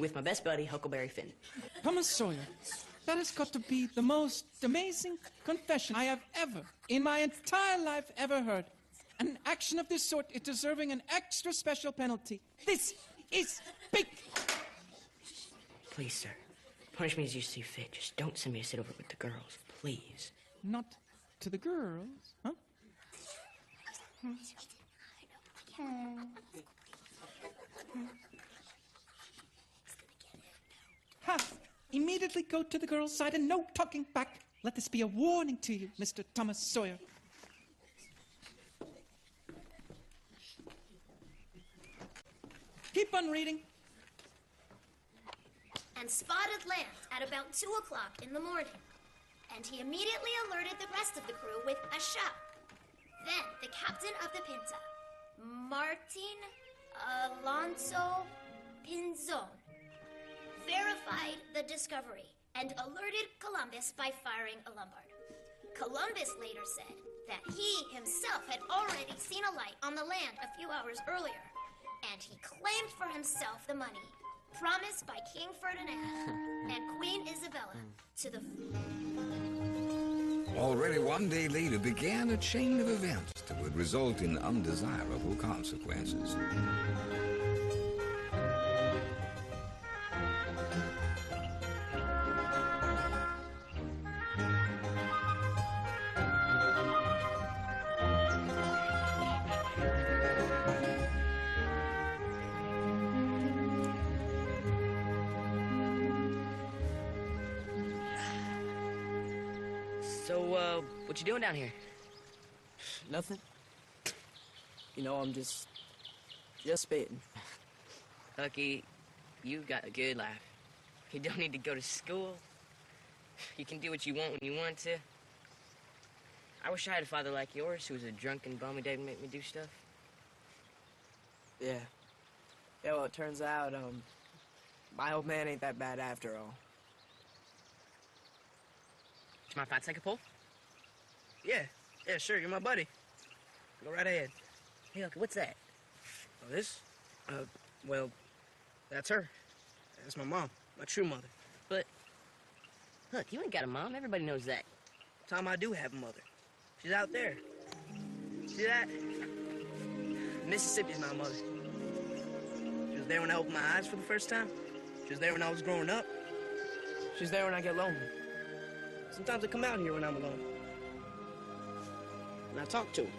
with my best buddy, Huckleberry Finn. Thomas Sawyer, that has got to be the most amazing confession I have ever, in my entire life, ever heard. An action of this sort is deserving an extra special penalty. This is big. Please, sir. Punish me as you see fit. Just don't send me to sit over with the girls, please. Not to the girls, huh? Ha! Immediately go to the girls' side and no talking back. Let this be a warning to you, Mr. Thomas Sawyer. Keep on reading. And Spotted landed at about 2 o'clock in the morning, and he immediately alerted the rest of the crew with a shout. Then the captain of the Pinta, Martin Alonso Pinzon, verified the discovery and alerted Columbus by firing a Lombard. Columbus later said that he himself had already seen a light on the land a few hours earlier, and he claimed for himself the money promised by King Ferdinand and Queen Isabella to the... Already one day later began a chain of events that would result in undesirable consequences. So, what you doing down here? Nothing. You know, I'm just spitting. Lucky, you got a good laugh. You don't need to go to school. You can do what you want when you want to. I wish I had a father like yours who was a drunken bum who didn't make me do stuff. Yeah. Yeah, well, it turns out, my old man ain't that bad after all. Do you mind if I take a pull? Yeah, sure, you're my buddy. Go right ahead. Hey, look, what's that? Oh, this? Well, that's her. That's my mom, my true mother. But, look, you ain't got a mom. Everybody knows that. Tom, I do have a mother. She's out there. See that? Mississippi's my mother. She was there when I opened my eyes for the first time. She was there when I was growing up. She's there when I get lonely. Sometimes I come out here when I'm alone. And I talk to her.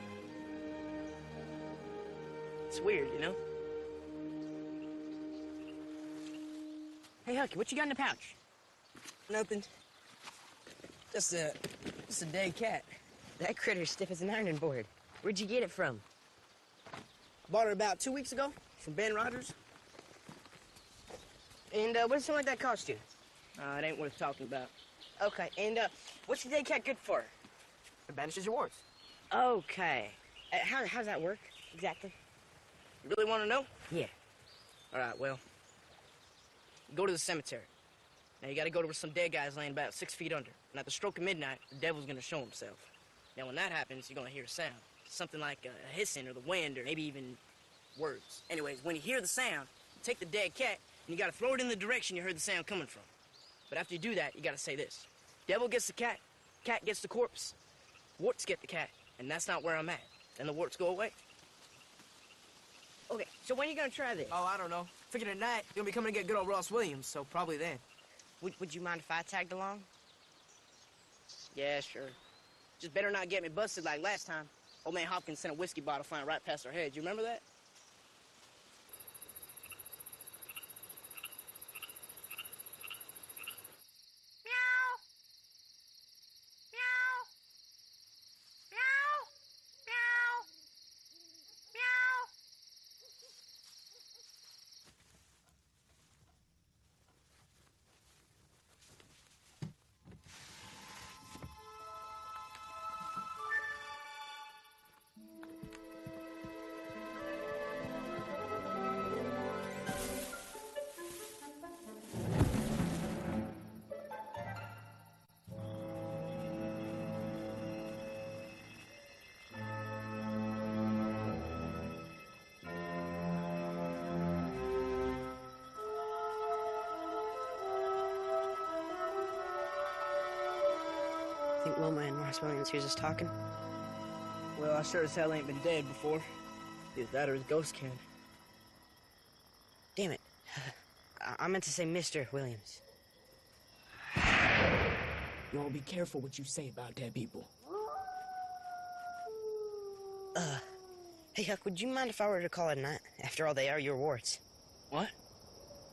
It's weird, you know? Hey, Hucky, what you got in the pouch? Nothing. Just a dead cat. That critter's stiff as an ironing board. Where'd you get it from? Bought her about 2 weeks ago from Ben Rogers. And, what does something like that cost you? It ain't worth talking about. Okay, and, what's the dead cat good for? It banishes your wards. Okay. How's that work, exactly? You really want to know? Yeah. All right, well, go to the cemetery. Now, you got to go to where some dead guy's laying about 6 feet under. And at the stroke of midnight, the devil's going to show himself. Now, when that happens, you're going to hear a sound. Something like a hissing or the wind or maybe even words. Anyways, when you hear the sound, you take the dead cat and you got to throw it in the direction you heard the sound coming from. But after you do that, you got to say this. Devil gets the cat gets the corpse, warts get the cat, and that's not where I'm at. Then the warts go away. Okay, so when are you gonna try this? Oh, I don't know. Figured tonight, you're gonna be coming to get good old Ross Williams, so probably then. Would you mind if I tagged along? Yeah, sure. Just better not get me busted like last time. Old man Hopkins sent a whiskey bottle flying right past our heads. You remember that? Think little man Ross Williams hears us talking? Well, I sure as hell ain't been dead before. Either that or his ghost can. Damn it. I meant to say Mr. Williams. Y'all be careful what you say about dead people. Hey, Huck, would you mind if I were to call it a night? After all, they are your warts. What?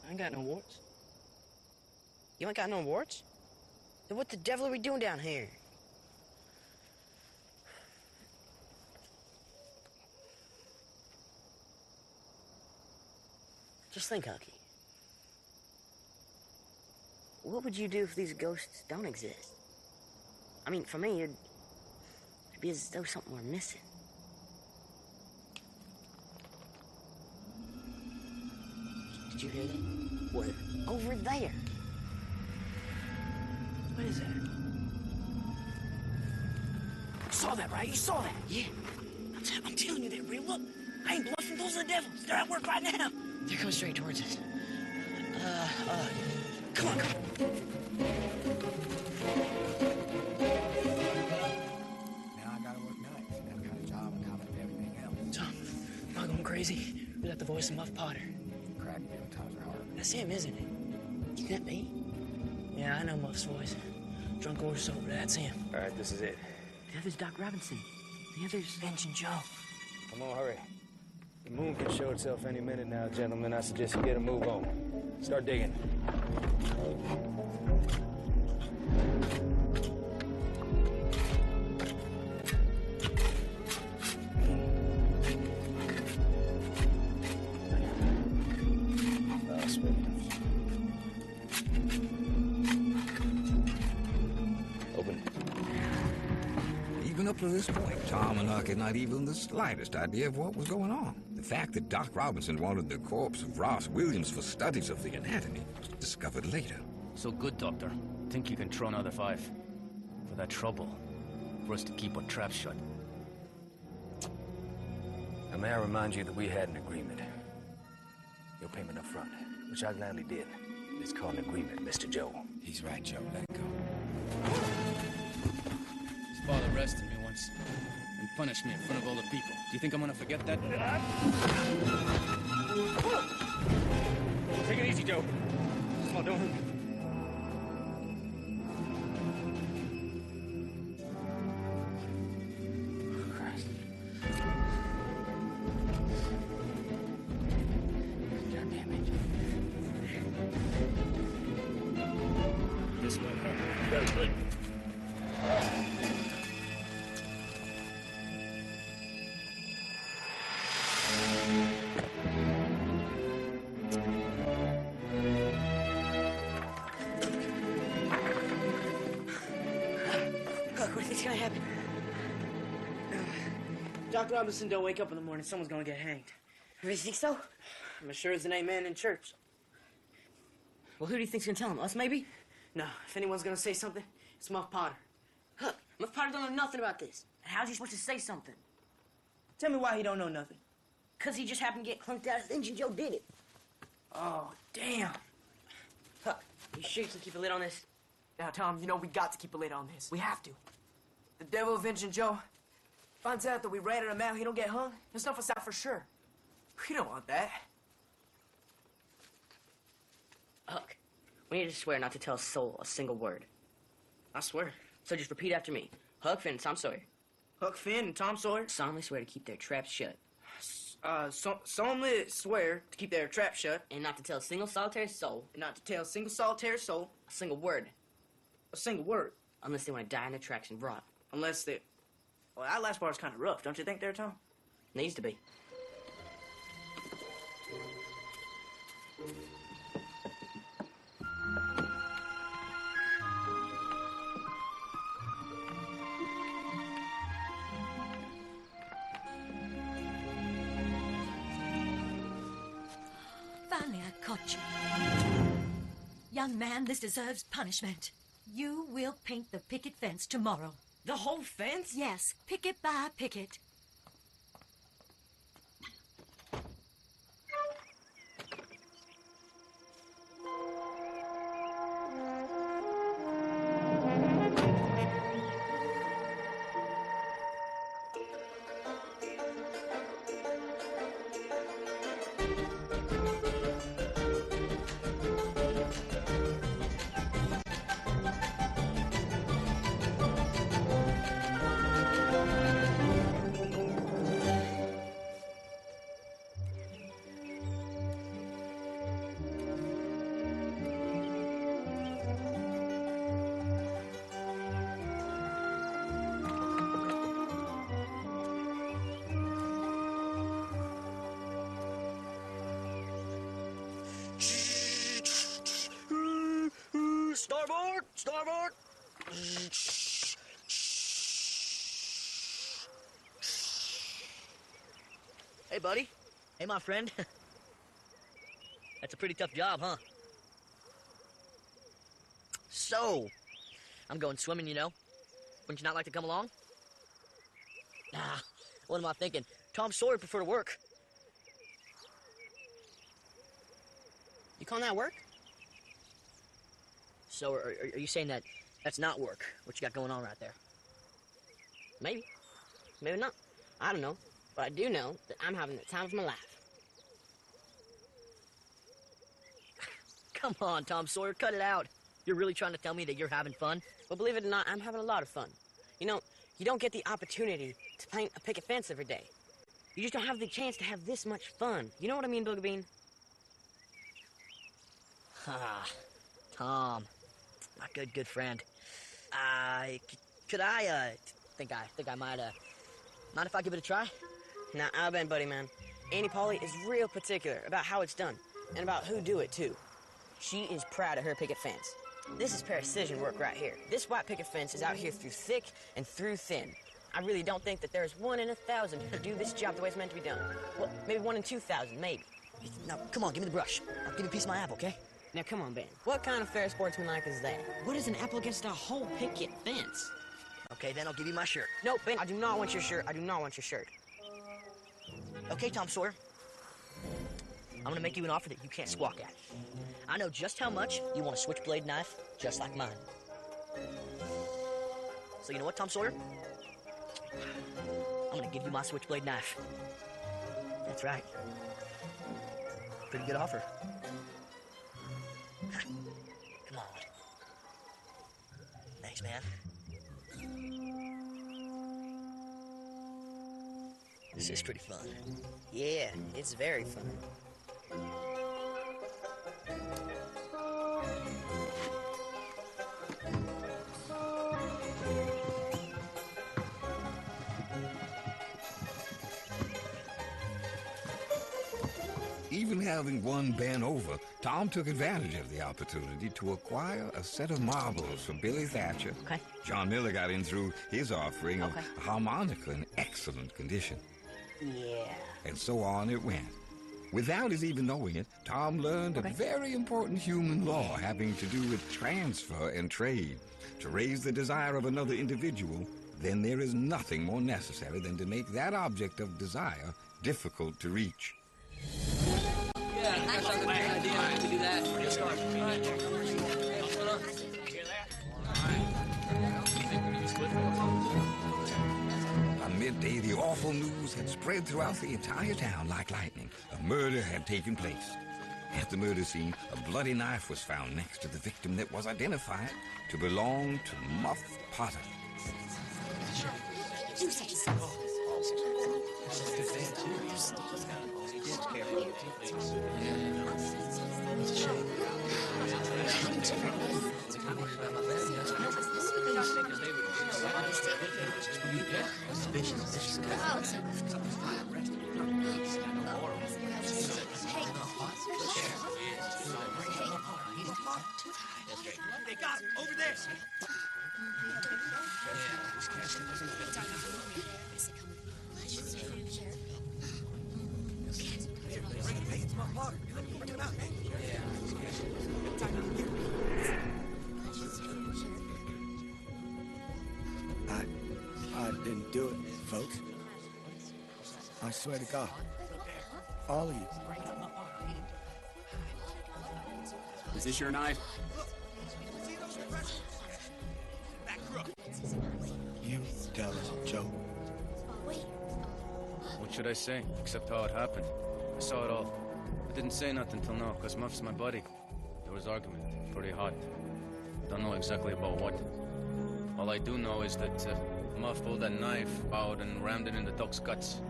I ain't got no warts. You ain't got no warts? Then what the devil are we doing down here? Just think, Hucky. What would you do if these ghosts don't exist? I mean, for me, it'd be as though something were missing. Did you hear that? Where? Over there. What is that? You saw that, right? You saw that? Yeah, I'm telling you, they're real. Look, I ain't bluffing. Those are the devils. They're at work right now. they're coming straight towards us. Come on, come on. Now I gotta work nights. That kind of job on top of everything else. Tom, am I going crazy? We got the voice of Muff Potter. Crappy damn times are hard. That's him, isn't it? Can that be? Yeah, I know Muff's voice. Drunk or sober, that's him. All right, this is it. The other's Doc Robinson. The other's... Finch and Joe. Come on, hurry. The moon can show itself any minute now, gentlemen. I suggest you get a move on. Start digging. Open it. Even up to this point, Tom and Huck had not even the slightest idea of what was going on. The fact that Doc Robinson wanted the corpse of Ross Williams for studies of the anatomy was discovered later. So good, Doctor. Think you can throw another 5? For that trouble. For us to keep our traps shut. Now, may I remind you that we had an agreement. Your payment up front, which I gladly did. It's called an agreement, Mr. Joe. He's right, Joe. Let go. His father arrested me once. And punished me in front of all the people. Do you think I'm gonna forget that? Take it easy, Joe. Come on, don't hurt me. This way. Very good. Huck, what do you think's gonna happen? Dr. Robinson don't wake up in the morning, someone's gonna get hanged. You think so? I'm as sure as an amen in church. Well, who do you think's gonna tell him? Us, maybe? No, if anyone's gonna say something, it's Muff Potter. Huck, Muff Potter don't know nothing about this. How's he supposed to say something? Tell me why he don't know nothing. 'Cause he just happened to get clunked out as Injun Joe did it. Oh, damn. Huck, you sure you can keep a lid on this? Now, Tom, you know we got to keep a lid on this. We have to. The devil of Injun Joe finds out that we ratted him out, he don't get hung, he'll snuff us out for sure. We don't want that. Huck, we need to swear not to tell a soul a single word. I swear. So just repeat after me. Huck, Finn, and Tom Sawyer Huck Finn and Tom Sawyer solemnly swear to keep their traps shut solemnly swear to keep their trap shut and not to tell a single solitary soul and not to tell a single solitary soul a single word a single word unless they want to die in their tracks and rot. unless they... Well, that last part's kind of rough, don't you think there, Tom? Needs to be. Finally, I caught you. Young man, this deserves punishment. You will paint the picket fence tomorrow. The whole fence? Yes, picket by picket. Hey, buddy. Hey, my friend. That's a pretty tough job, huh? So, I'm going swimming, you know. Wouldn't you not like to come along? Nah, what am I thinking? Tom Sawyer prefer to work. You calling that work? So, are you saying that that's not work, what you got going on right there? Maybe. Maybe not. I don't know. But I do know that I'm having the time of my life. Come on, Tom Sawyer, cut it out. You're really trying to tell me that you're having fun? Well, believe it or not, I'm having a lot of fun. You know, you don't get the opportunity to paint a picket fence every day. You just don't have the chance to have this much fun. You know what I mean, Booger Bean? Ah, Tom. My good friend. Could I, think I might, mind if I give it a try? Now, I'll bet, buddy, man. Auntie Polly is real particular about how it's done, and about who do it, too. She is proud of her picket fence. This is precision work right here. This white picket fence is out here through thick and through thin. I really don't think that there's 1 in 1,000 who do this job the way it's meant to be done. Well, maybe 1 in 2,000, maybe. Now, come on, give me the brush. I'll give you a piece of my apple, okay? Now, come on, Ben. What kind of fair sportsmanlike is that? What is an apple against a whole picket fence? Okay, then I'll give you my shirt. No, Ben, I do not want your shirt. I do not want your shirt. Okay, Tom Sawyer. I'm gonna make you an offer that you can't squawk at. I know just how much you want a switchblade knife, just like mine. So you know what, Tom Sawyer? I'm gonna give you my switchblade knife. That's right. Pretty good offer. Come on. Thanks, man. This is pretty fun. Yeah, it's very fun. Even having one Ben over, Tom took advantage of the opportunity to acquire a set of marbles from Billy Thatcher. Okay. John Miller got in through his offering of Okay. a harmonica in excellent condition. Yeah. And so on it went. Without his even knowing it, Tom learned a very important human law having to do with transfer and trade. To raise the desire of another individual, then there is nothing more necessary than to make that object of desire difficult to reach. Yeah, I thought that was a good idea to do that. Good start. By midday, the awful news had spread throughout the entire town like lightning. A murder had taken place. At the murder scene, a bloody knife was found next to the victim that was identified to belong to Muff Potter. They got him over there. I didn't do it, folks. I swear to God. All of you. Is this your knife? You tell us, Joe. What should I say, except how it happened? I saw it all. I didn't say nothing till now, because Muff's my buddy. There was argument, pretty hot. Don't know exactly about what. All I do know is that Muff pulled that knife out and rammed it in the dog's guts.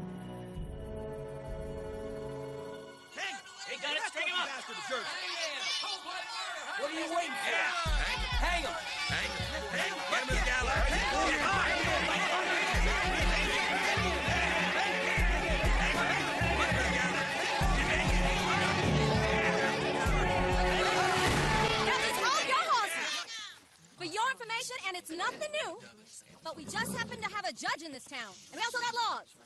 Hey, got it. Take him up. What are you waiting for? Hang him! Hang him. Get him in the gallows. Now just hold your horses. For your information and it's nothing new, but we just happen to have a judge in this town, and we also got laws.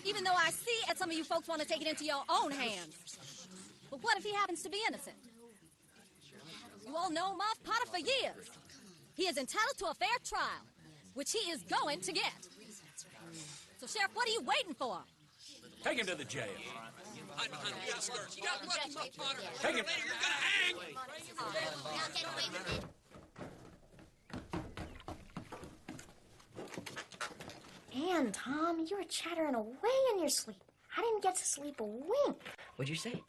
Even though I see that some of you folks want to take it into your own hands. But what if he happens to be innocent? You all know Muff Potter for years. He is entitled to a fair trial, which he is going to get. So, Sheriff, what are you waiting for? Take him to the jail. Hide behind the wheel skirts. You got lucky, Muff Potter. Take him. Later, you're gonna hang. I'll get away with it. And Tom, you were chattering away in your sleep. I didn't get to sleep a wink. What'd you say?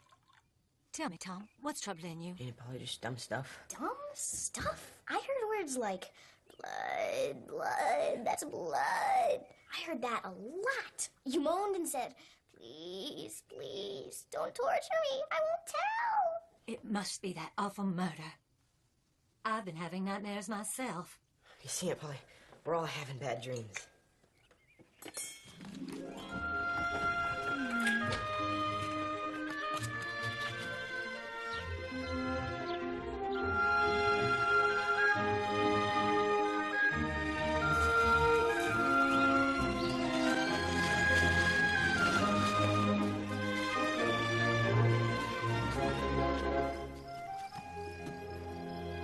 Tell me, Tom, what's troubling you? Ain't it probably just dumb stuff? Dumb stuff? I heard words like blood, blood, that's blood. I heard that a lot. You moaned and said, please, please, don't torture me. I won't tell. It must be that awful murder. I've been having nightmares myself. You see it, Polly. We're all having bad dreams.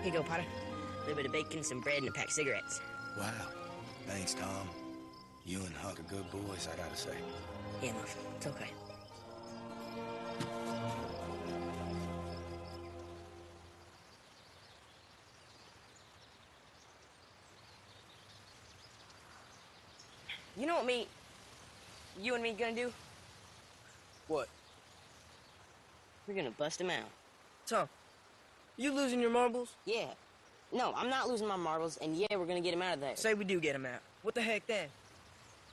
Here you go, Potter. A little bit of bacon, some bread, and a pack of cigarettes. Wow. Thanks, Tom. You and Huck are good boys, I gotta say. Yeah, Muff. It's okay. You know what you and me gonna do? What? We're gonna bust him out. Tom, you losing your marbles? Yeah. No, I'm not losing my marbles, and yeah, we're gonna get him out of there. Say we do get him out. What the heck then?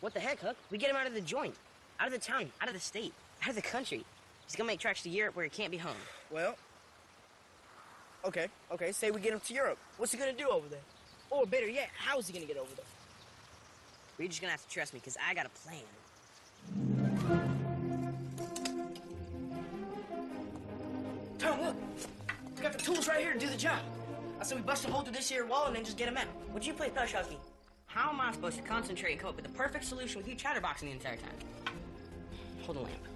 What the heck, Huck? We get him out of the joint. Out of the town, out of the state, out of the country. He's gonna make tracks to Europe where he can't be hung. Well, okay, say we get him to Europe. What's he gonna do over there? Or better yet, how is he gonna get over there? You're just gonna have to trust me, because I got a plan. Tom, look! We got the tools right here to do the job. I said we bust a hole through this here wall and then just get him out. Would you play hush, Husky? How am I supposed to concentrate and come up with the perfect solution with you chatterboxing the entire time? Hold the lamp.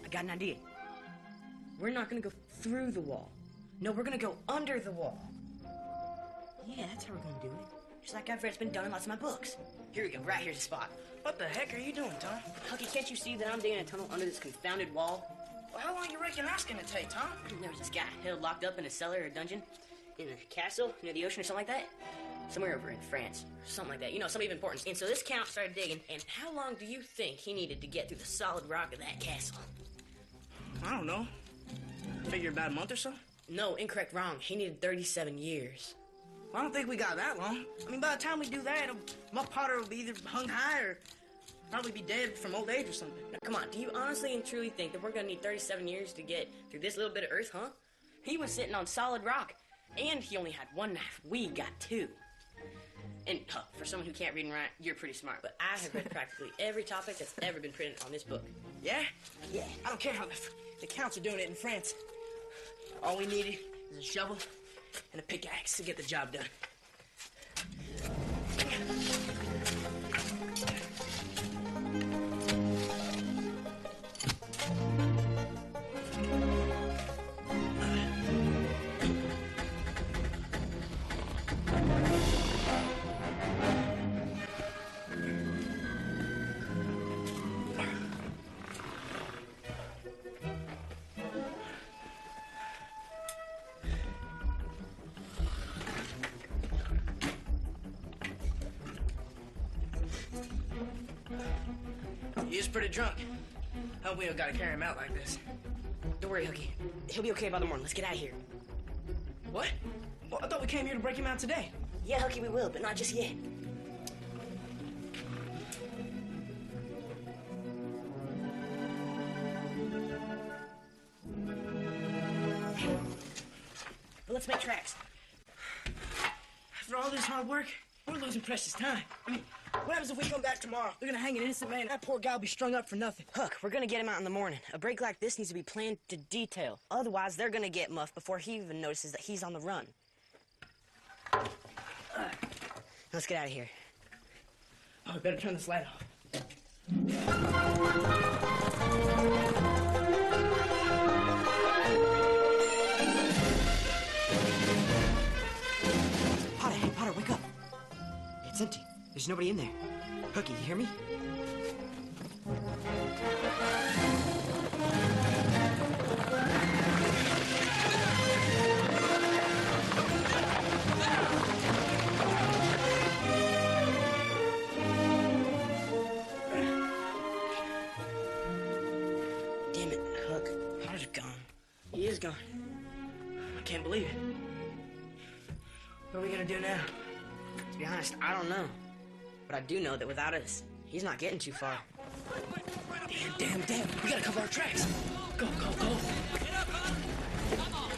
I got an idea. We're not gonna go through the wall. No, we're gonna go under the wall. Yeah, that's how we're gonna do it. Just like I've read, it's been done in lots of my books. Here we go, right here's the spot. What the heck are you doing, Tom? Husky, can't you see that I'm digging a tunnel under this confounded wall? Well, how long you reckon that's gonna take, Tom? There was this guy held locked up in a cellar or a dungeon, in a castle near the ocean or something like that. Somewhere over in France, something like that. You know, somebody of importance. And so this count started digging, and how long do you think he needed to get through the solid rock of that castle? I don't know. Figure about a month or so? No, incorrect, wrong. He needed 37 years. Well, I don't think we got that long. I mean, by the time we do that, Muff Potter will be either hung high or probably be dead from old age or something. Now, come on, do you honestly and truly think that we're gonna need 37 years to get through this little bit of earth, huh? He was sitting on solid rock, and he only had one knife. We got two. And for someone who can't read and write, you're pretty smart. But I have read practically every topic that's ever been printed on this book. Yeah? Yeah. I don't care how the counts are doing it in France. All we needed is a shovel and a pickaxe to get the job done. He is pretty drunk. Hope we don't gotta carry him out like this. Don't worry, Hooky. He'll be okay by the morning. Let's get out of here. What? Well, I thought we came here to break him out today. Yeah, Hooky, we will, but not just yet. But let's make tracks. After all this hard work, we're losing precious time. I mean, what happens if we come back tomorrow? They're gonna hang an innocent man. That poor guy will be strung up for nothing. Huck, we're gonna get him out in the morning. A break like this needs to be planned to detail. Otherwise, they're gonna get Muff before he even notices that he's on the run. Let's get out of here. Oh, we better turn this light off. Potter, hey, Potter, wake up. It's empty. There's nobody in there. Hooky, you hear me? Damn it, Hook. Potter's gone. He is gone. I can't believe it. What are we gonna do now? To be honest, I don't know. But I do know that without us, he's not getting too far. Damn. We gotta cover our tracks. Go. Get up, Potter. Come on.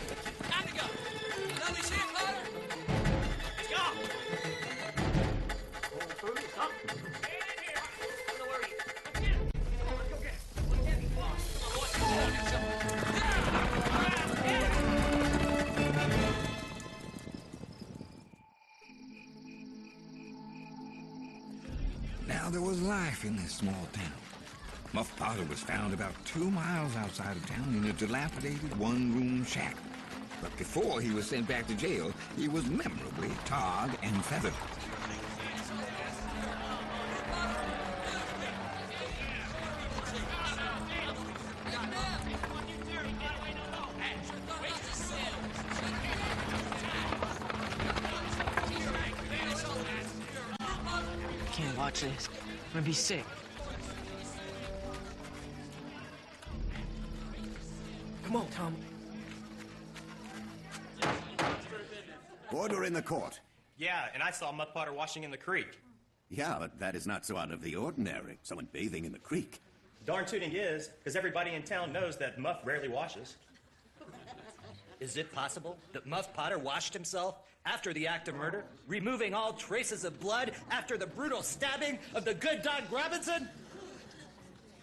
Time to go. Let me see it, Potter. Let's go. Now there was life in this small town. Muff Potter was found about 2 miles outside of town in a dilapidated one-room shack. But before he was sent back to jail, he was memorably tarred and feathered. I can't watch this. I'm gonna be sick. Come on, Tom. Order in the court. Yeah, and I saw Muff Potter washing in the creek. Yeah, but that is not so out of the ordinary. Someone bathing in the creek. Darn tooting is, because everybody in town knows that Muff rarely washes. Is it possible that Muff Potter washed himself after the act of murder, removing all traces of blood after the brutal stabbing of the good dog Robinson?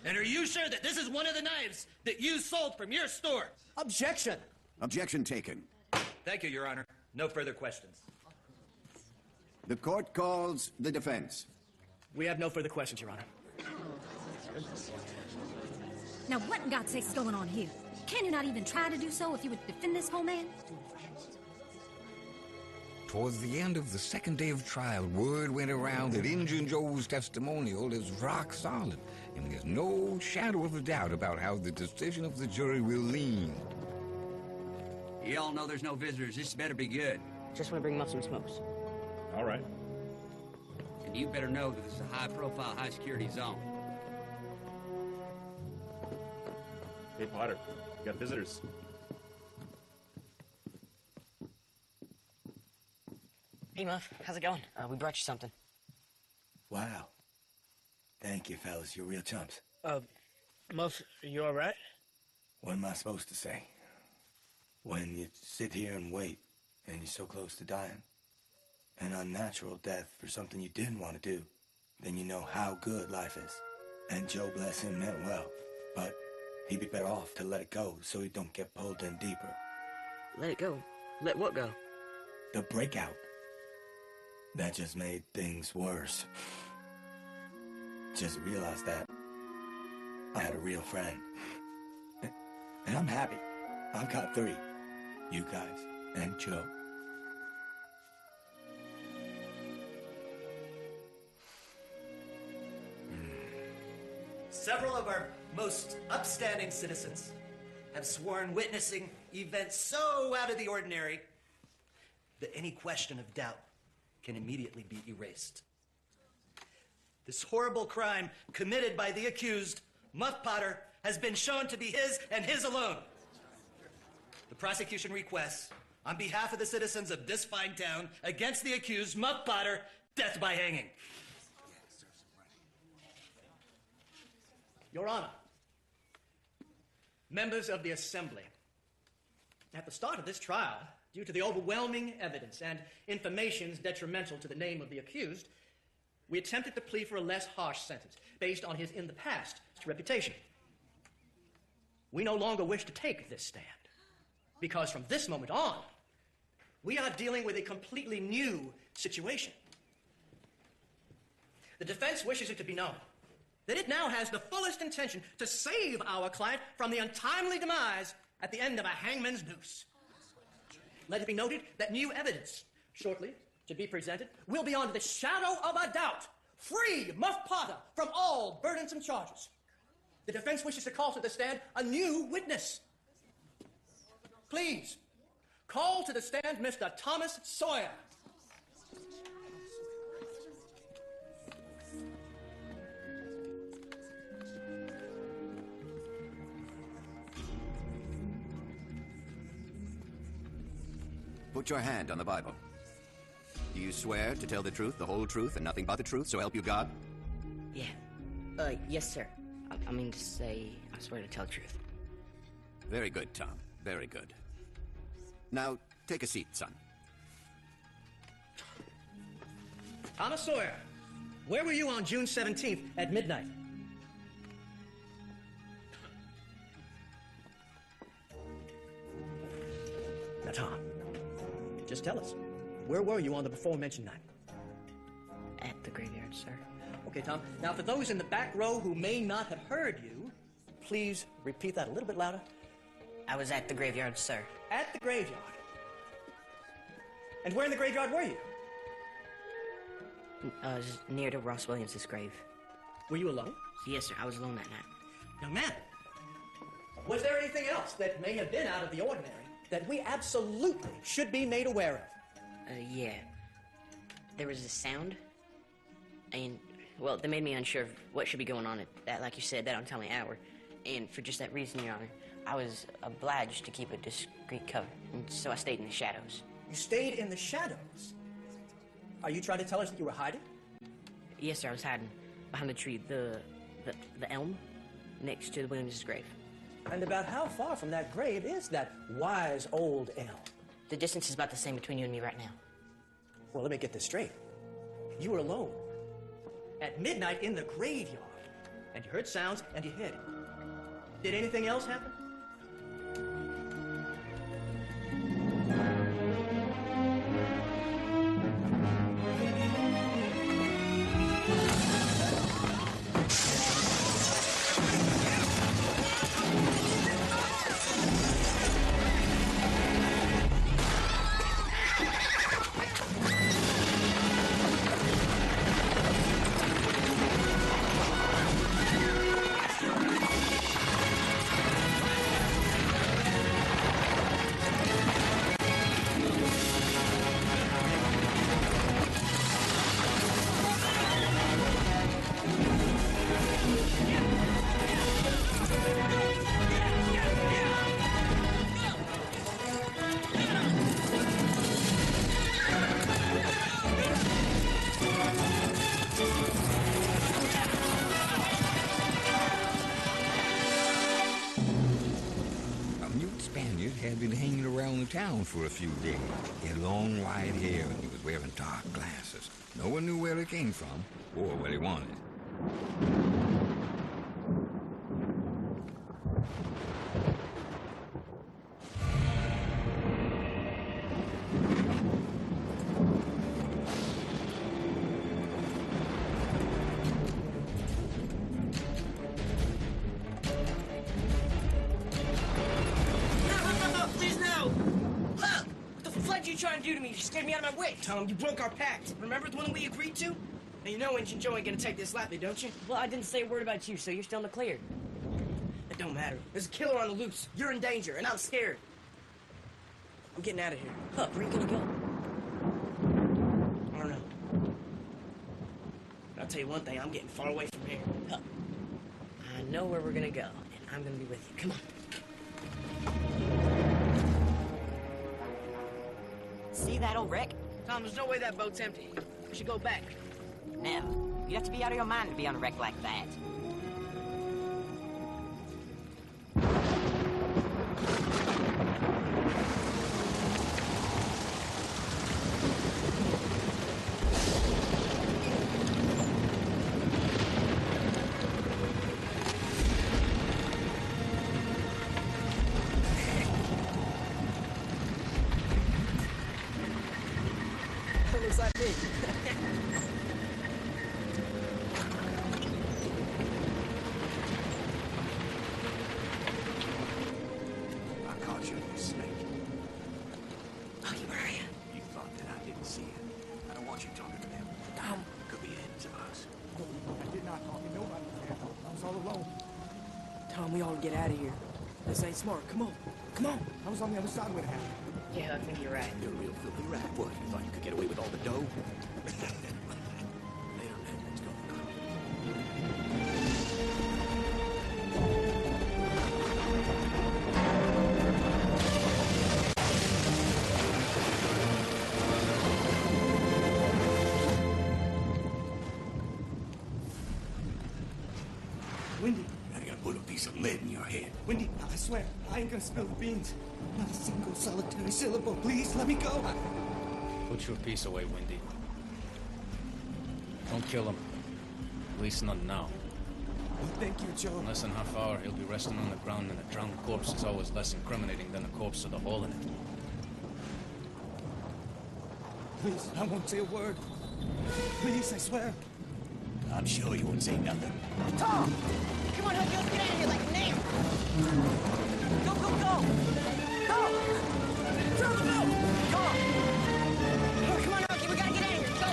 And are you sure that this is one of the knives that you sold from your store? Objection! Objection taken. Thank you, Your Honor. No further questions. The court calls the defense. We have no further questions, Your Honor. Now, what in God's sake is going on here? Can you not even try to do so if you would defend this whole man? Towards the end of the second day of trial, word went around that Injun Joe's testimonial is rock solid, and there's no shadow of a doubt about how the decision of the jury will lean. You all know there's no visitors. This better be good. Just want to bring him up some smokes. All right. And you better know that this is a high-profile, high-security zone. Hey, Potter, you got visitors. Hey, Muff. How's it going? We brought you something. Wow. Thank you, fellas. You're real chumps. Muff, are you all right? What am I supposed to say? When you sit here and wait, and you're so close to dying, an unnatural death for something you didn't want to do, then you know how good life is. And Joe, bless him, meant well. But he'd be better off to let it go so he don't get pulled in deeper. Let it go? Let what go? The breakout. That just made things worse. Just realized that I had a real friend. And I'm happy. I've got 3. You guys and Joe. Several of our most upstanding citizens have sworn witnessing events so out of the ordinary that any question of doubt can immediately be erased. This horrible crime committed by the accused, Muff Potter, has been shown to be his and his alone. The prosecution requests, on behalf of the citizens of this fine town, against the accused, Muff Potter, death by hanging. Your Honor, members of the Assembly, at the start of this trial, due to the overwhelming evidence and information detrimental to the name of the accused, we attempted to plead for a less harsh sentence based on his in-the-past reputation. We no longer wish to take this stand, because from this moment on, we are dealing with a completely new situation. The defense wishes it to be known that it now has the fullest intention to save our client from the untimely demise at the end of a hangman's noose. Let it be noted that new evidence, shortly to be presented, will beyond the shadow of a doubt free Muff Potter from all burdensome charges. The defense wishes to call to the stand a new witness. Please, call to the stand Mr. Thomas Sawyer. Put your hand on the Bible. Do you swear to tell the truth, the whole truth, and nothing but the truth, so help you God? Yeah. Yes, sir. I mean to say, I swear to tell the truth. Very good, Tom. Very good. Now, take a seat, son. Thomas Sawyer, where were you on June 17th at midnight? Now, Tom, just tell us, where were you on the before-mentioned night? At the graveyard, sir. Okay, Tom. Now, for those in the back row who may not have heard you, please repeat that a little bit louder. I was at the graveyard, sir. At the graveyard. And where in the graveyard were you? Just near to Ross Williams' grave. Were you alone? Yes, sir. I was alone that night. Young man, was there anything else that may have been out of the ordinary that we absolutely should be made aware of? Yeah. There was a sound, and, well, that made me unsure of what should be going on at that, like you said, that untimely hour. And for just that reason, Your Honor, I was obliged to keep a discreet cover, and so I stayed in the shadows. You stayed in the shadows? Are you trying to tell us that you were hiding? Yes, sir, I was hiding behind the tree, the elm, next to the Williams' grave. And about how far from that grave is that wise old elm? The distance is about the same between you and me right now. Well, let me get this straight. You were alone at midnight in the graveyard, and you heard sounds and you hid. Did anything else happen? Had been hanging around the town for a few days. He had long white hair and he was wearing dark glasses. No one knew where he came from or what he wanted. Scared me out of my wits. Tom, you broke our pact. Remember the one that we agreed to? And you know Injun Joe ain't gonna take this lightly, don't you? Well, I didn't say a word about you, so you're still in the clear. It don't matter. There's a killer on the loose. You're in danger, and I'm scared. I'm getting out of here. Huck, where are you gonna go? I don't know. But I'll tell you one thing, I'm getting far away from here. Huck, I know where we're gonna go, and I'm gonna be with you. Come on. See that old wreck? Tom, there's no way that boat's empty. We should go back. Never. You'd have to be out of your mind to be on a wreck like that. just like me. I caught you, you snake. Hucky, where are you? You thought that I didn't see it. I don't want you talking to them. Tom. Could be enemies of us. I did not talk to nobody there. I was all alone. Tom, we ought to get out of here. This ain't smart. Come on. Come on. I was on the other side when it happened. Yeah, I think you're right. You're a real filthy rat. What, you thought you could get away with all the dough? Later, man. Let's go. Wendy. I gotta put a piece of lead in your head. Wendy, I swear, I ain't gonna spill the beans. Not a single solitary syllable. Please, let me go. Put your piece away, Windy. Don't kill him. At least not now. Oh, thank you, Joe. In less than half hour, he'll be resting on the ground, and a drowned corpse is always less incriminating than a corpse with a hole in it. Please, I won't say a word. Please, I swear. I'm sure you won't say nothing. Tom! Come on, Hucky, let's get out of here like now! Go, go, go! Go! Go, go, go! Come on! Oh, come on, Hucky, we gotta get out of here. Go!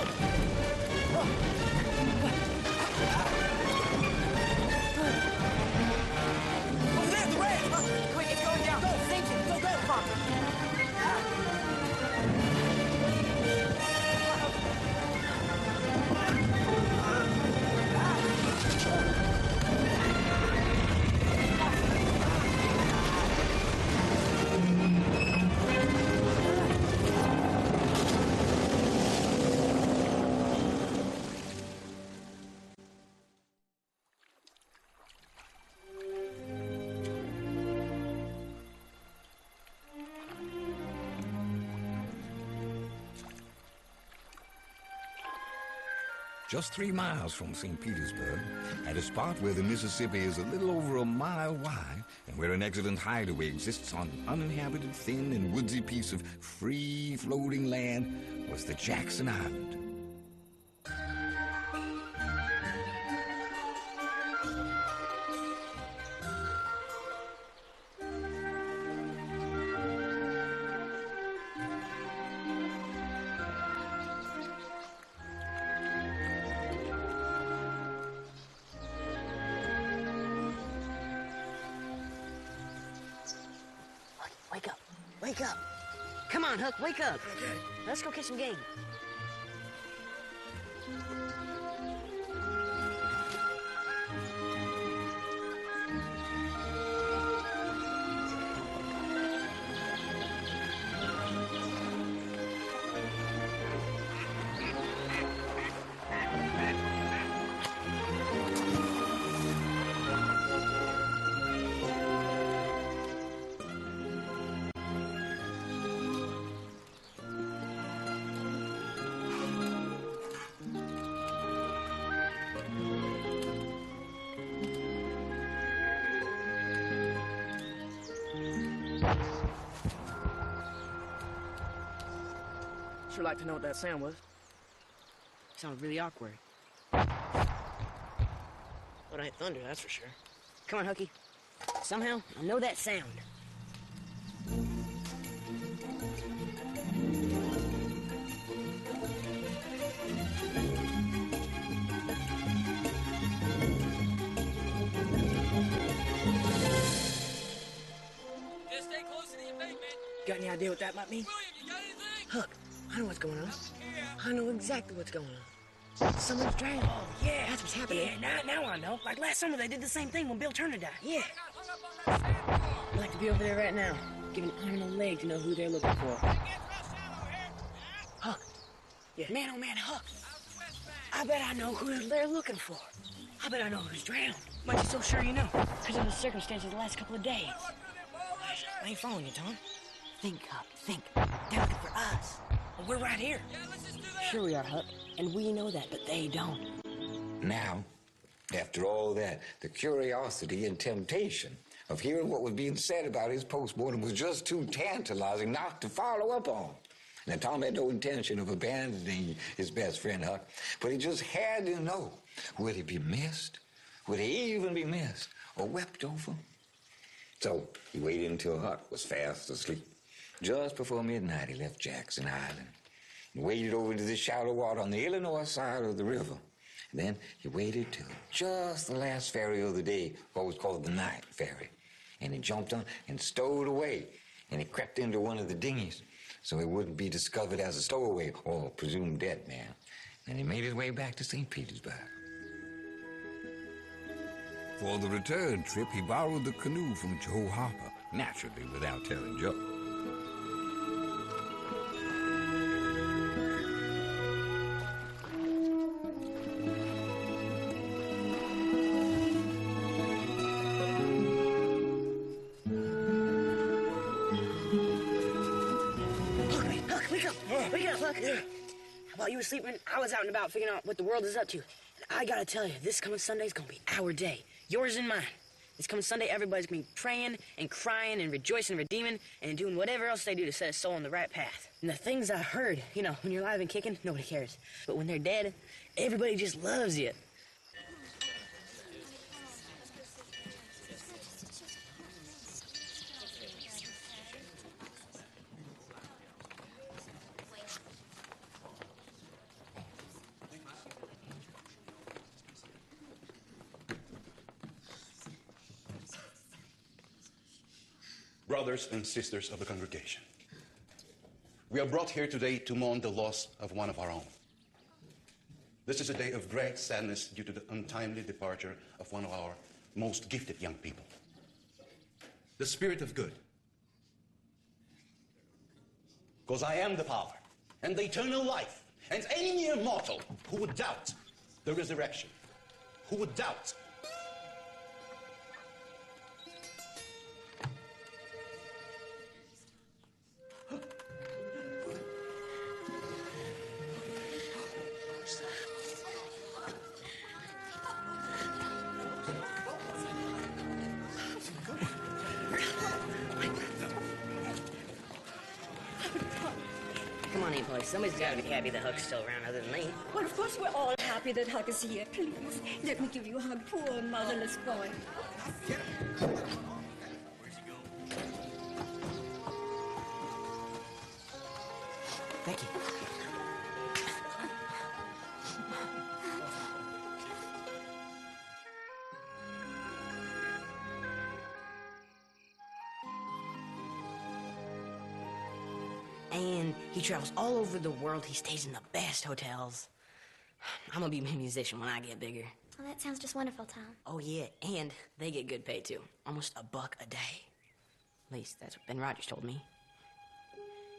Over there, the red! Quick, it's going down. Go, sink it. Go, go, come on. Just 3 miles from St. Petersburg, at a spot where the Mississippi is a little over a mile wide and where an excellent hideaway exists on an uninhabited, thin and woodsy piece of free-floating land, was the Jackson Island. Wake up. Wake up. Come on, Huck, wake up. Okay. Let's go catch some game. Sure like to know what that sound was. Sounded really awkward. Well, it ain't thunder, that's for sure. Come on, Hucky. Somehow, I know that sound. Just stay close to the embankment. Got any idea what that might mean? William, you got anything? Huck, I know what's going on. I know exactly what's going on. Someone's drowned. Oh, yeah. That's what's happening. Yeah, now I know. Like last summer, they did the same thing when Bill Turner died. Yeah. I'd like to be over there right now, give an arm and a leg to know who they're looking for. Huck. Yeah. Man, oh man, Huck. I bet I know who they're looking for. I bet I know who's drowned. Why you so sure you know? Because of the circumstances the last couple of days. I ain't following you, Tom. Think, Huck, think. They're looking for us. Well, we're right here. Yeah, let's just do that. Sure we are, Huck. And we know that, but they don't. Now, after all that, the curiosity and temptation of hearing what was being said about his postmortem was just too tantalizing not to follow up on. Now, Tom had no intention of abandoning his best friend, Huck, but he just had to know, would he be missed? Would he even be missed or wept over? So he waited until Huck was fast asleep. Just before midnight, he left Jackson Island and waded over into the shallow water on the Illinois side of the river. And then he waited till just the last ferry of the day, what was called the night ferry. And he jumped on and stowed away. And he crept into one of the dinghies so he wouldn't be discovered as a stowaway or presumed dead man. And he made his way back to St. Petersburg. For the return trip, he borrowed the canoe from Joe Harper, naturally without telling Joe. Wake up, Huck. While you were sleeping, I was out and about figuring out what the world is up to. And I gotta tell you, this coming Sunday's gonna be our day. Yours and mine. This coming Sunday, everybody's gonna be praying and crying and rejoicing and redeeming and doing whatever else they do to set a soul on the right path. And the things I heard, you know, when you're alive and kicking, nobody cares. But when they're dead, everybody just loves you. Brothers and sisters of the congregation, we are brought here today to mourn the loss of one of our own. This is a day of great sadness due to the untimely departure of one of our most gifted young people. The spirit of good. Because I am the power and the eternal life, and any mere mortal who would doubt the resurrection, who would doubt Come on in, boys. Somebody's got to be happy that Huck's still around other than me. Well, of course, we're all happy that Huck is here. Please, let me give you a hug, poor motherless boy. Thank you. And he travels all over the world. He stays in the best hotels. I'm gonna be a musician when I get bigger. Oh, that sounds just wonderful, Tom. Oh, yeah, and they get good pay, too. Almost $1 a day. At least that's what Ben Rogers told me.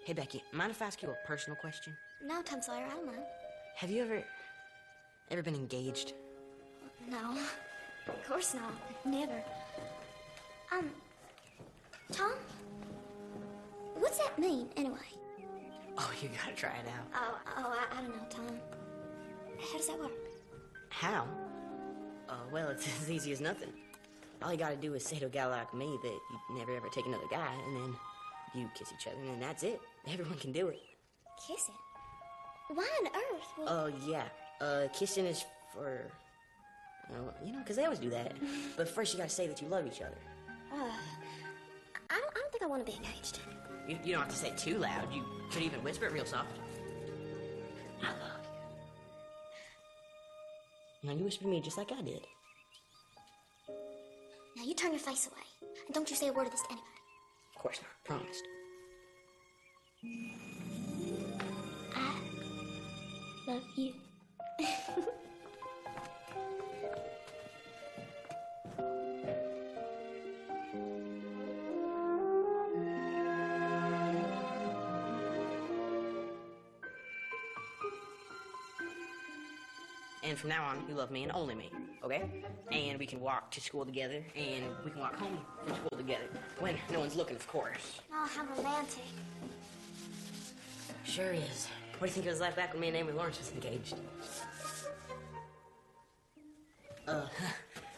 Hey, Becky, mind if I ask you a personal question? No, Tom Sawyer, I don't mind. Have you ever been engaged? No, of course not. Never. Tom? What's that mean, anyway? Oh, you gotta try it out. I don't know, Tom. How does that work? How? Well, it's as easy as nothing. All you gotta do is say to a guy like me that you'd never ever take another guy, and then you kiss each other, and then that's it. Everyone can do it. Kissing? Why on earth? Yeah. Kissing is for... you know, because they always do that. But first you gotta say that you love each other. I don't think I want to be engaged. You don't have to say it too loud. You could even whisper it real soft. I love you. Now you whisper to me just like I did. Now you turn your face away. And don't you say a word of this to anybody. Of course not. Promised. I love you. And from now on, you love me and only me, okay? And we can walk to school together, and we can walk home from school together. When no one's looking, of course. Oh, how romantic. Sure is. What do you think it was like back when me and Amy Lawrence was engaged?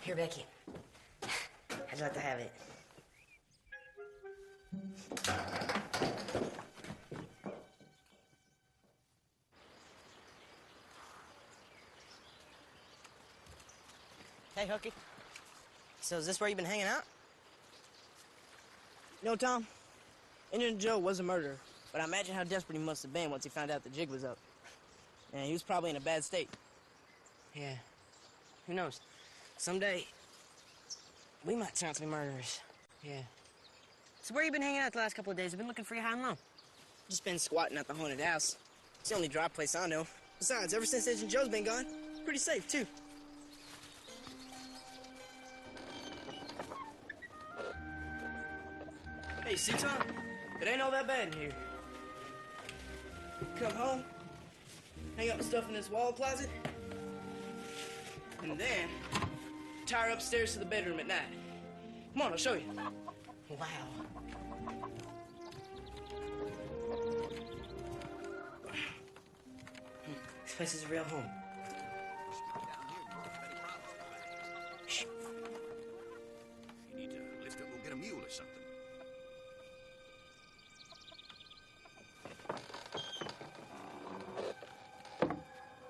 Here, Becky. How'd you like to have it? Hey, Hooky. So is this where you've been hanging out? You know, Tom, Indian Joe was a murderer, but I imagine how desperate he must have been once he found out the jig was up. And he was probably in a bad state. Yeah. Who knows? Someday, we might turn out to be murderers. Yeah. So where you been hanging out the last couple of days? I've been looking for you high and low. Just been squatting at the haunted house. It's the only dry place I know. Besides, ever since Agent Joe's been gone, pretty safe, too. Hey, see, Tom? It ain't all that bad in here. Come home, hang up stuff in this wall closet, and then tie her upstairs to the bedroom at night. Come on, I'll show you. Wow. This place is a real home. Shh. If you need to lift it, we'll get a mule or something.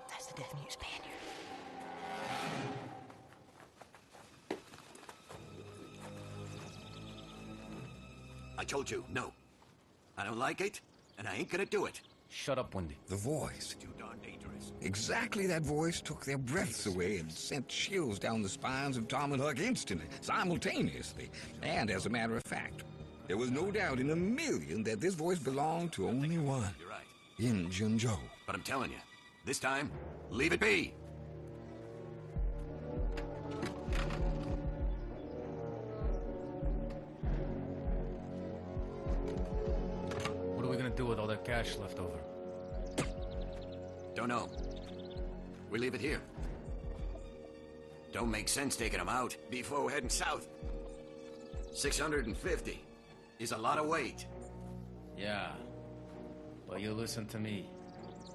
That's the deaf mute Spaniard. I told you, no. I don't like it, and I ain't gonna do it. Shut up, Wendy. The voice. Too darn dangerous. Exactly that voice took their breaths away and sent chills down the spines of Tom and Huck instantly, simultaneously. And as a matter of fact, there was no doubt in a million that this voice belonged to only one. You're right. Injun Joe. But I'm telling you, this time, leave it be. What are we gonna do with all that cash left over? Don't know. We leave it here. Don't make sense taking them out before heading south. 650 is a lot of weight. Yeah. But you listen to me.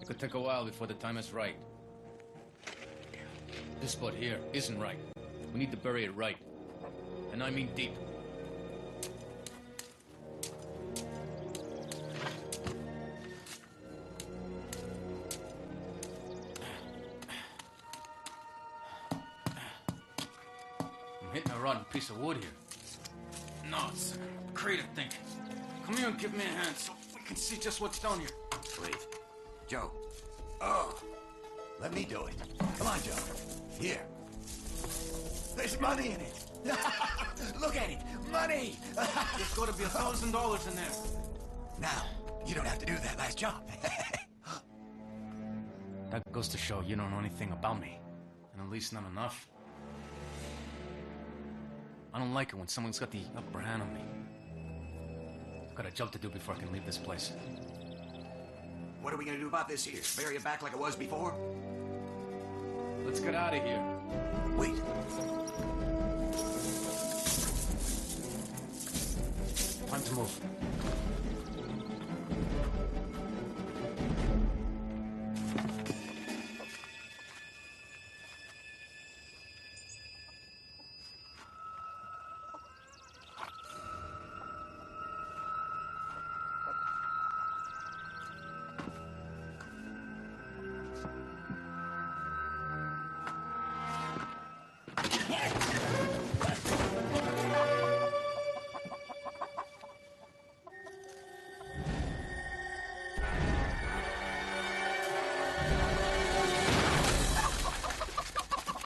It could take a while before the time is right. This spot here isn't right. We need to bury it right. And I mean deep. I'm hitting a rotten piece of wood here. No, it's a crater thing. Come here and give me a hand so we can see just what's down here. Wait. Joe. Oh. Let me do it. Come on, Joe. Here. There's money in it. Look at it. Money. There's got to be $1,000 in there. Now, you don't have to do that last job. That goes to show you don't know anything about me. And at least not enough. I don't like it when someone's got the upper hand on me. I've got a job to do before I can leave this place. What are we gonna do about this here? Bury it back like it was before? Let's get out of here. Wait. Time to move.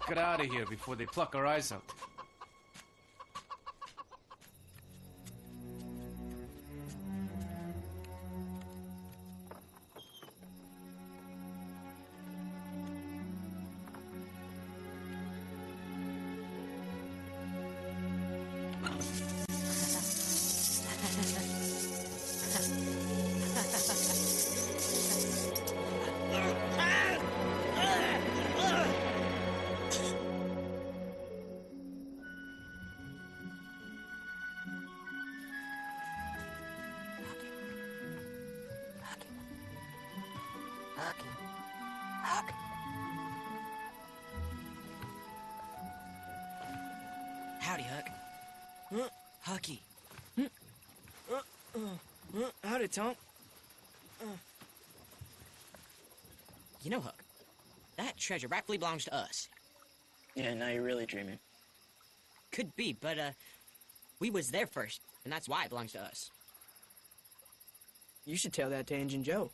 Get out of here before they pluck our eyes out. Howdy, Huck. Hucky. Howdy, Tom. You know, Huck, that treasure rightfully belongs to us. Yeah, now you're really dreaming. Could be, but, we was there first, and that's why it belongs to us. You should tell that to Injun Joe.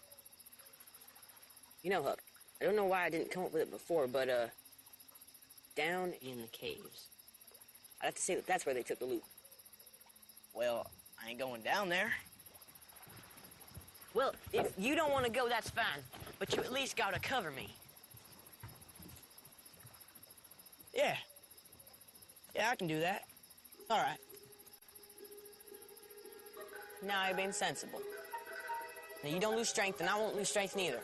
You know, Huck, I don't know why I didn't come up with it before, but, down in the caves. I'd have to say that that's where they took the loot. Well, I ain't going down there. Well, if you don't want to go, that's fine, but you at least gotta cover me. Yeah. Yeah, I can do that. All right. Now you're being sensible. Now you don't lose strength, and I won't lose strength neither.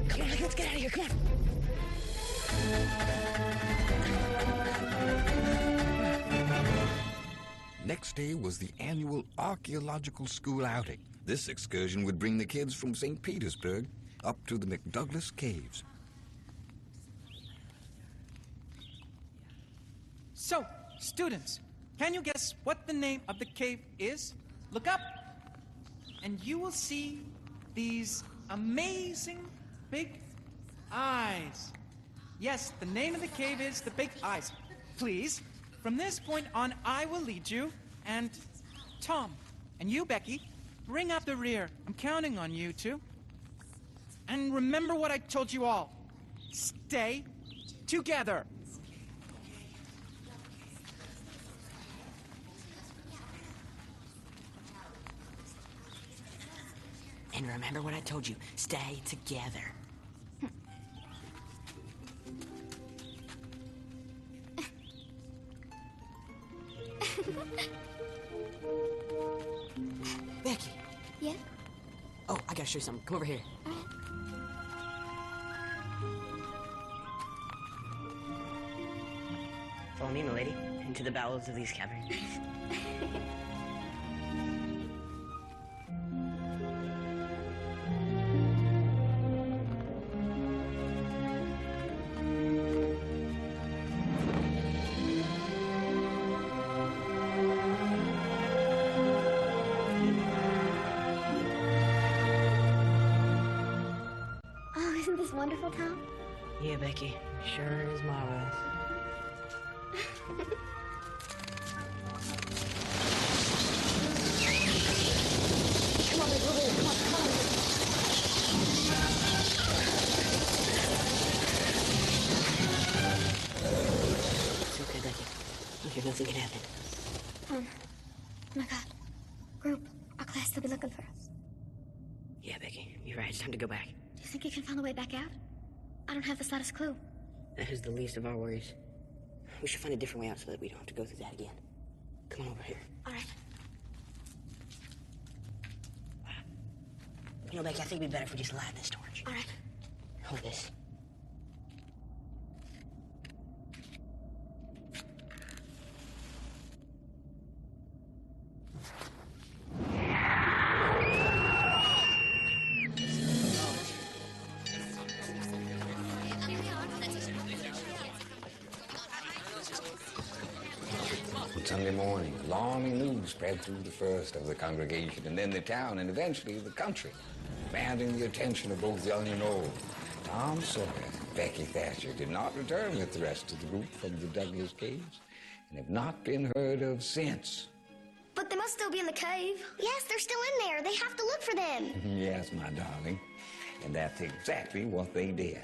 Come on, let's get out of here, come on. Next day was the annual archaeological school outing. This excursion would bring the kids from St. Petersburg up to the McDouglas Caves. So, students, can you guess what the name of the cave is? Look up, and you will see these amazing big eyes. Yes, the name of the cave is the Big Eyes. Please, from this point on, I will lead you, and Tom, and you, Becky, bring up the rear. I'm counting on you two. And remember what I told you all. Stay together. And remember what I told you. Stay together. Becky. Yeah? Oh, I gotta show you something. Come over here. Follow me, my lady, into the bowels of these caverns. Oh, isn't this wonderful, Tom? Yeah, Becky. Sure is marvelous. Come on, let's move in. Come on, come on. It's okay, Becky. Look, here, nothing can happen. Oh my God. Group, our class, they'll be looking for us. Yeah, Becky. You're right. It's time to go back. Do you think you can find a way back out? I don't have the slightest clue. That is the least of our worries. We should find a different way out so that we don't have to go through that again. Come on over here. All right. You know, Becky, I think it'd be better if we just light this torch. All right. Hold this. On Sunday morning, alarming news spread through the first of the congregation, and then the town, and eventually the country, demanding the attention of both young and old. Tom Sawyer and Becky Thatcher did not return with the rest of the group from the Douglas Caves, and have not been heard of since. But they must still be in the cave. Yes, they're still in there. They have to look for them. Yes, my darling, and that's exactly what they did.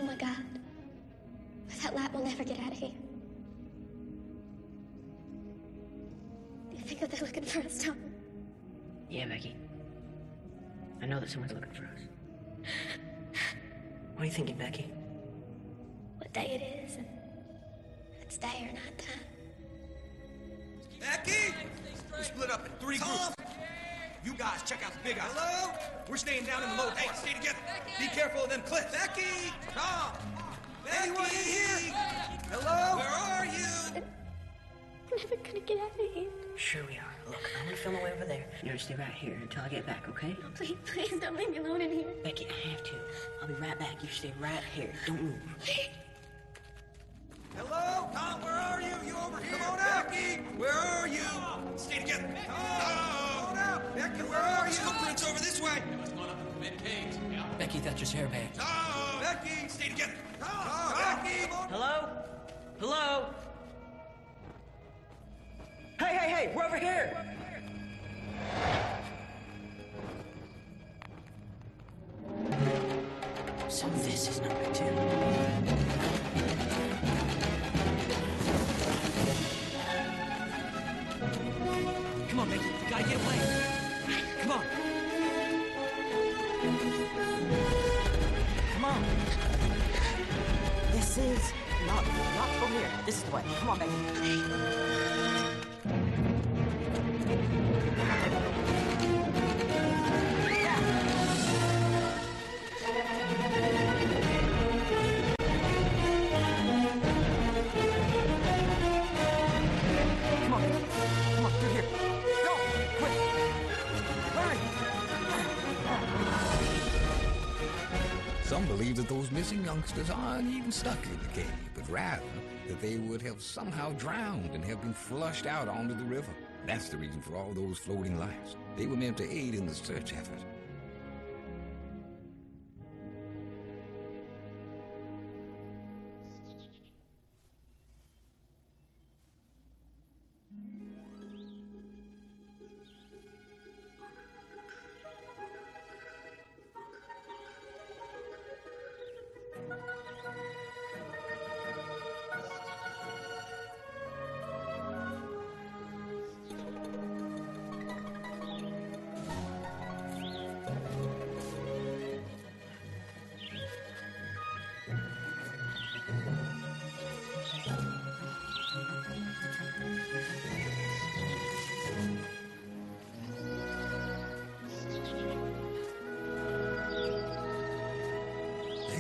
Oh my God. That lab will never get out of here. Do you think that they're looking for us, Tom? Yeah, Becky. I know that someone's looking for us. What are you thinking, Becky? What day it is, and if it's day or night time. Becky! We're split up in 3 groups. You guys check out the big house. Hello? We're staying down in the lower part. Hey, stay together. Be careful of them cliffs. Becky! Tom! Anyone in here? Hello? Where are you? We're never gonna get out of here. Sure we are. Look, I'm gonna film away over there. You're gonna stay right here until I get back, okay? No, please don't leave me alone in here. Becky, I have to. I'll be right back. You stay right here. Don't move. Hello? Tom, where are you? You over here? Come on out. Becky, where are you? Stay together. Tom, come on out. Becky, where are you? Footprints over this way. Becky Thatcher's hairband. Tom, Becky, stay together. Tom, Becky, come on. Hello? Hello? Hey, we're over here! So this is number 2. Come on, Becky. You gotta get away. Come on. Come on. This is not over here. This is the way. Come on, Becky. Some believe that those missing youngsters aren't even stuck in the cave, but rather that they would have somehow drowned and have been flushed out onto the river. That's the reason for all those floating lights. They were meant to aid in the search effort.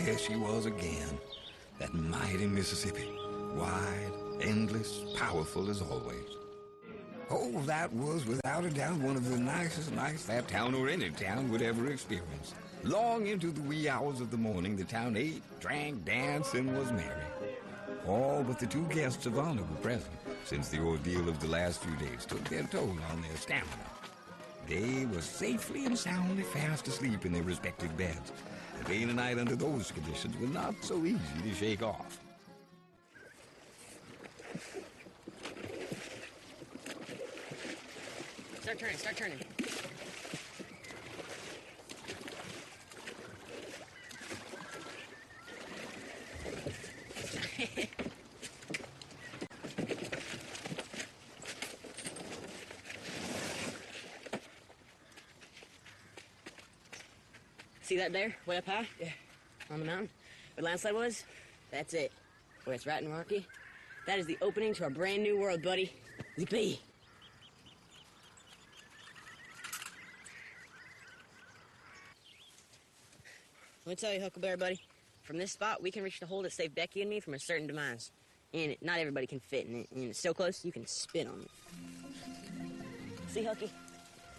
There she was again, that mighty Mississippi, wide, endless, powerful as always. Oh, that was without a doubt one of the nicest nights that town or any town would ever experience. Long into the wee hours of the morning, the town ate, drank, danced, and was merry. All but the 2 guests of honor were present, since the ordeal of the last few days took their toll on their stamina. They were safely and soundly fast asleep in their respective beds. Laying a night under those conditions was not so easy to shake off. Start turning. See that there, way up high? Yeah. On the mountain? Where the landslide was? That's it. Where it's right and rocky. That is the opening to our brand new world, buddy. Yippee! Let me tell you, Huckleberry, buddy. From this spot, we can reach the hole that saved Becky and me from a certain demise. And not everybody can fit in it. And it's so close, you can spit on it. See, Hucky?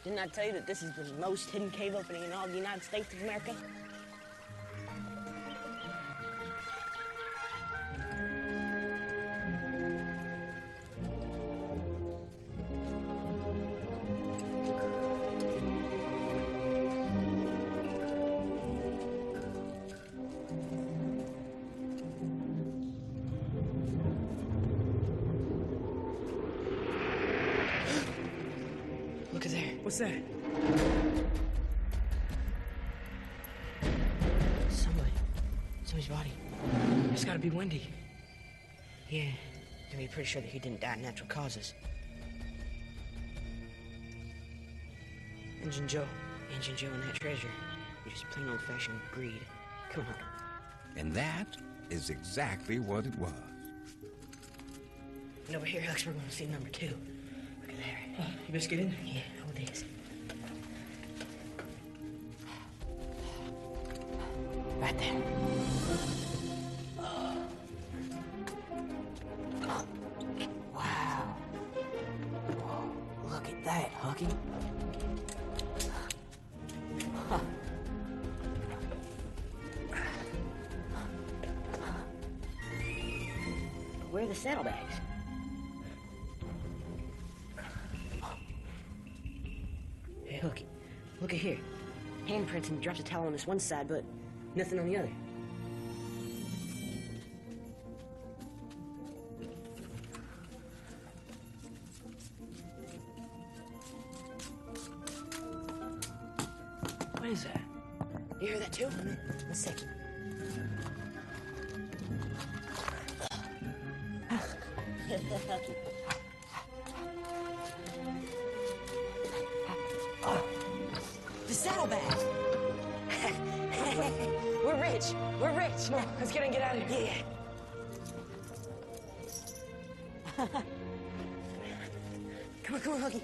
Didn't I tell you that this is the most hidden cave opening in all the United States of America? Look at there. What's that? Gotta be Wendy. Yeah, can be pretty sure that he didn't die of natural causes. Injun Joe and that treasure. You're just plain old-fashioned greed. Come on. And that is exactly what it was. And over here, Alex, we're going to see number 2. Look at there. Oh, you best get in there. Yeah, hold this. Right there. Wow. Whoa, look at that, Hucky. Where are the saddlebags? Hey, look at here. Handprints, and he drops a towel on this one side, but nothing on the other. What is that? You hear that too? One second. The saddlebags! We're rich! We're rich! Come on, let's get in and get out of here. Yeah. Come on, Huggy.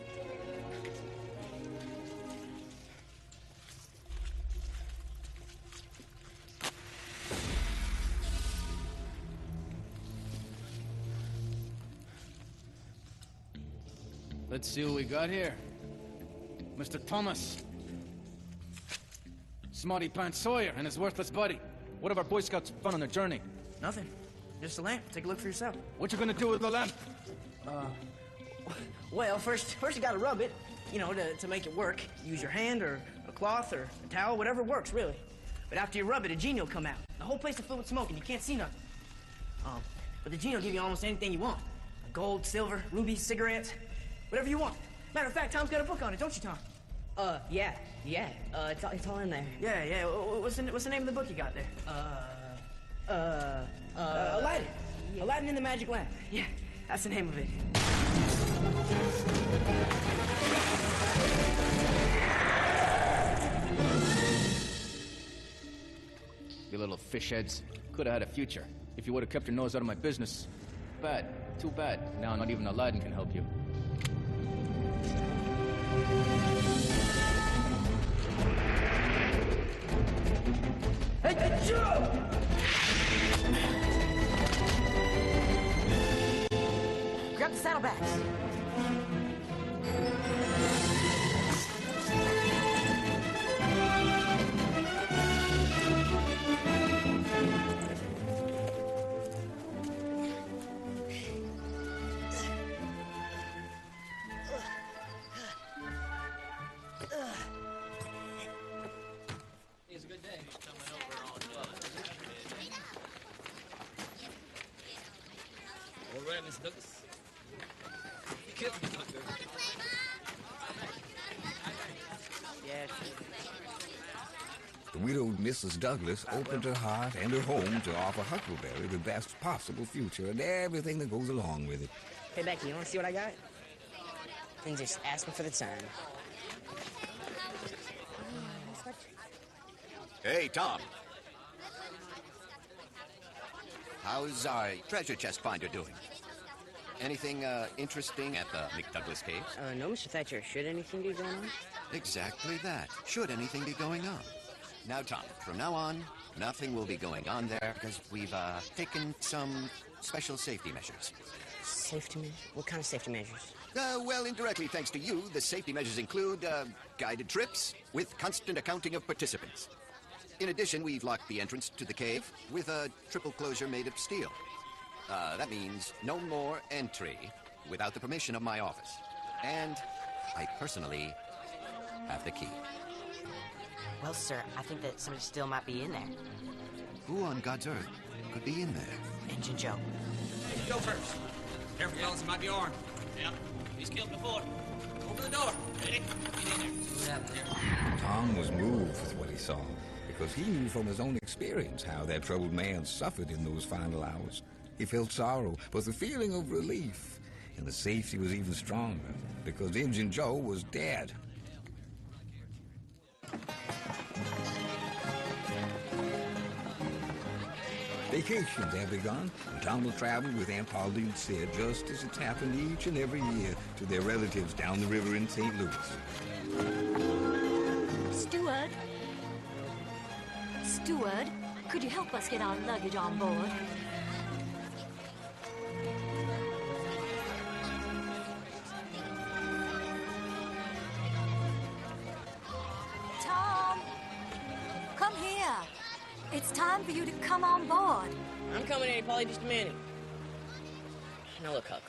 Let's see what we got here. Mr. Thomas. Smarty Pants Sawyer and his worthless buddy. What have our Boy Scouts found on their journey? Nothing. Just a lamp. Take a look for yourself. What you gonna do with the lamp? Well, first you gotta rub it, you know, to make it work. Use your hand or a cloth or a towel, whatever works, really. But after you rub it, a genie will come out. The whole place will fill with smoke and you can't see nothing. But the genie will give you almost anything you want. Gold, silver, rubies, cigarettes, whatever you want. Matter of fact, Tom's got a book on it, don't you, Tom? Yeah. It's all in there. Yeah. What's the name of the book you got there? Aladdin. Yeah. Aladdin and the Magic Lamp. Yeah, that's the name of it. You little fish heads. Could have had a future if you would have kept your nose out of my business. Bad. Too bad. Now not even Aladdin can help you. Hey, Joe! Grab the saddlebags. All right, Miss Douglas. Yeah. The widowed Mrs. Douglas opened her heart and her home to offer Huckleberry the best possible future and everything that goes along with it. Hey, Becky, you want to see what I got? And just ask me for the time. Hey, Tom. How's our treasure chest finder doing? Anything interesting at the McDouglas caves? No, Mr. Thatcher. Should anything be going on? Exactly that. Should anything be going on? Now, Tom, from now on, nothing will be going on there because we've taken some special safety measures. Safety measures? What kind of safety measures? Well, indirectly, thanks to you, the safety measures include guided trips with constant accounting of participants. In addition, we've locked the entrance to the cave with a triple closure made of steel. That means no more entry without the permission of my office. And I personally have the key. Well, sir, I think that somebody still might be in there. Who on God's earth could be in there? Injun Joe. Hey, Joe first. Careful, fellas, he might be armed. Yeah, he's killed before. Open the door. Ready? Get in there. See what happens here. Tom was moved with what he saw. because he knew from his own experience how that troubled man suffered in those final hours. He felt sorrow, but the feeling of relief and the safety was even stronger because Injun Joe was dead. Vacations have begun, and Tom will travel with Aunt Polly and Sid just as it's happened each and every year to their relatives down the river in St. Louis. Steward, could you help us get our luggage on board? Tom, come here. It's time for you to come on board. I'm coming, Aunt Polly, just a minute. Now look, Huck,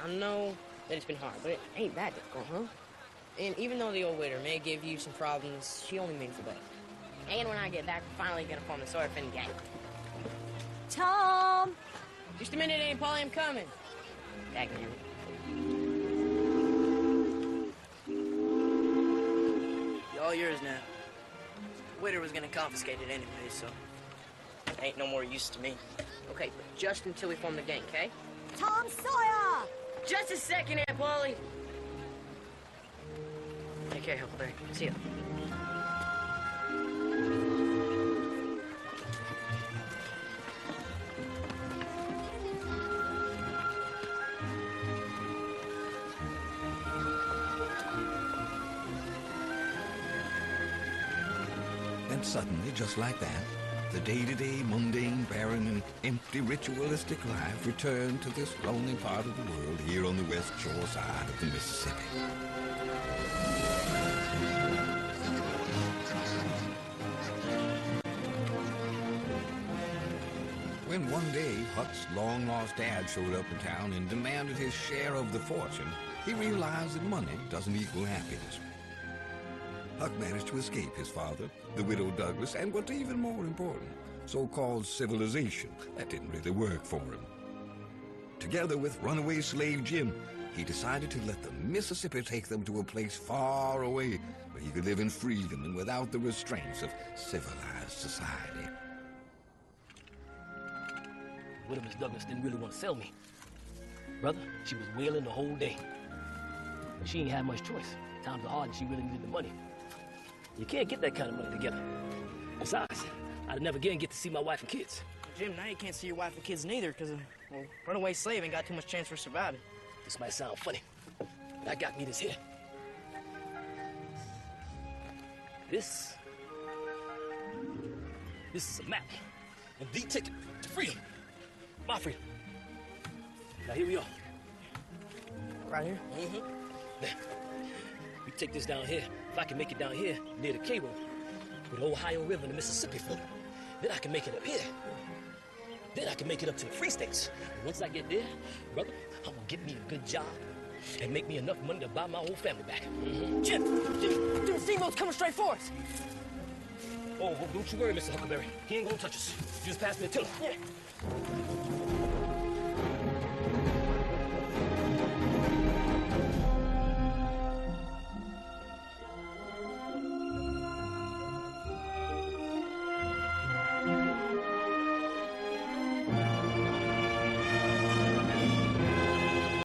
I know that it's been hard, but it ain't that difficult, huh? And even though the old waiter may give you some problems, she only means the best. And when I get back, we're finally gonna form the Sawyer Fin gang. Tom! Just a minute, Aunt Polly, I'm coming. Back now. All yours now. The waiter was gonna confiscate it anyway, so it ain't no more use to me. Okay, but just until we form the gang, okay? Tom Sawyer! Just a second, Aunt Polly. Take care, Huckleberry. See ya. And suddenly, just like that, the day-to-day, mundane, barren, and empty ritualistic life returned to this lonely part of the world here on the west shore side of the Mississippi. When one day Huck's long-lost dad showed up in town and demanded his share of the fortune, he realized that money doesn't equal happiness. Huck managed to escape his father, the widow Douglas, and what's even more important, so-called civilization. That didn't really work for him. Together with runaway slave Jim, he decided to let the Mississippi take them to a place far away where he could live in freedom and without the restraints of civilized society. Widow Miss Douglas didn't really want to sell me. Brother, she was wailing the whole day. But she ain't had much choice. Times are hard and she really needed the money. You can't get that kind of money together. Besides, I'd never again get to see my wife and kids. Jim, now you can't see your wife and kids neither because well, runaway slave ain't got too much chance for surviving. This might sound funny, but I got me this here. This is a map and the ticket to freedom. My freedom. Now here we are. Right here? Mm-hmm. Now, we take this down here. If I can make it down here, near the K-Road, with the Ohio River and the Mississippi flow, then I can make it up here. Then I can make it up to the Free States. And once I get there, brother, I'm gonna get me a good job and make me enough money to buy my whole family back. Mm-hmm. Jim, the steamboat's coming straight for us. Oh, don't you worry, Mr. Huckleberry. He ain't gonna touch us. You just pass me the tiller. Yeah.